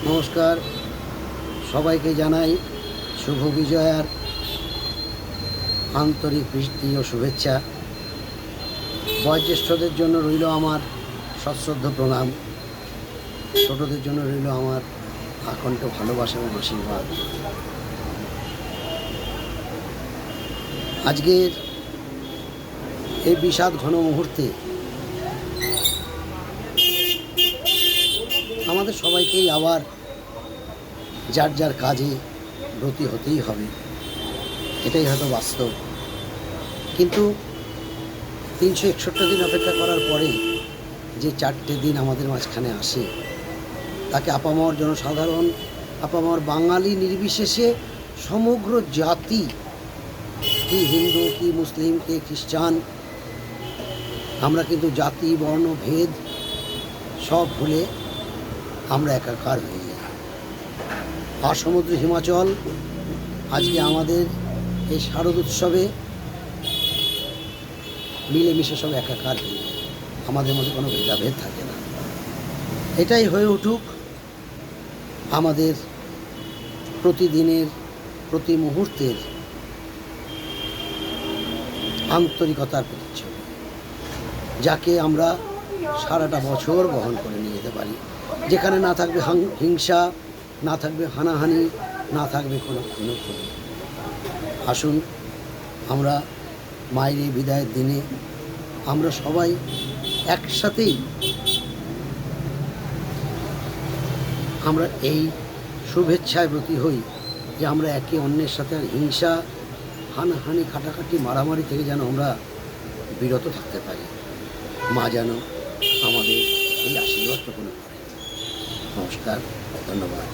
নমস্কার, সবাইকে জানাই শুভ বিজয়ার আন্তরিক প্রীতি ও শুভেচ্ছা। বয়োজ্যেষ্ঠদের জন্য রইল আমার সশ্রদ্ধ প্রণাম, ছোটদের জন্য রইল আমার আকণ্ঠ ভালোবাসা এবং আশীর্বাদ। আজকের এই বিষাদ ঘন মুহূর্তে আমাদের সবাইকেই আবার যার যার কাজে ব্রতী হতেই হবে, এটাই হয়তো বাস্তব। কিন্তু 361 দিন অপেক্ষা করার পরে যে 4টে দিন আমাদের মাঝখানে আসে, তাকে আপামর জনসাধারণ, আপামর বাঙালি নির্বিশেষে সমগ্র জাতি, কি হিন্দু, কি মুসলিম, কি খ্রিস্টান, আমরা কিন্তু জাতি বর্ণ ভেদ সব ভুলে আমরা একাকার হয়ে যাই। আর সমুদ্র হিমাচল আজকে আমাদের এই শারদ উৎসবে মিলেমিশে সব একাকার হয়ে যায়, আমাদের মধ্যে কোনো ভেদাভেদ থাকে না। এটাই হয়ে উঠুক আমাদের প্রতিদিনের, প্রতি মুহূর্তের আন্তরিকতার প্রতিচ্ছবি, যাকে আমরা সারাটা বছর বহন করে নিয়ে যেতে পারি, যেখানে না থাকবে হিংসা, না থাকবে হানাহানি, না থাকবে কোনো খুনোখুনি। আসুন আমরা মায়ের এই বিদায়ের দিনে আমরা সবাই একসাথেই আমরা এই শুভেচ্ছায় ব্রতী হই যে আমরা একে অন্যের সাথে আর হিংসা, হানাহানি, কাটাকাটি, মারামারি থেকে যেন আমরা বিরত থাকতে পারি। মা যেন আমাদের এই আশীর্বাদ গ্রহণ করে। নমস্কার, ধন্যবাদ।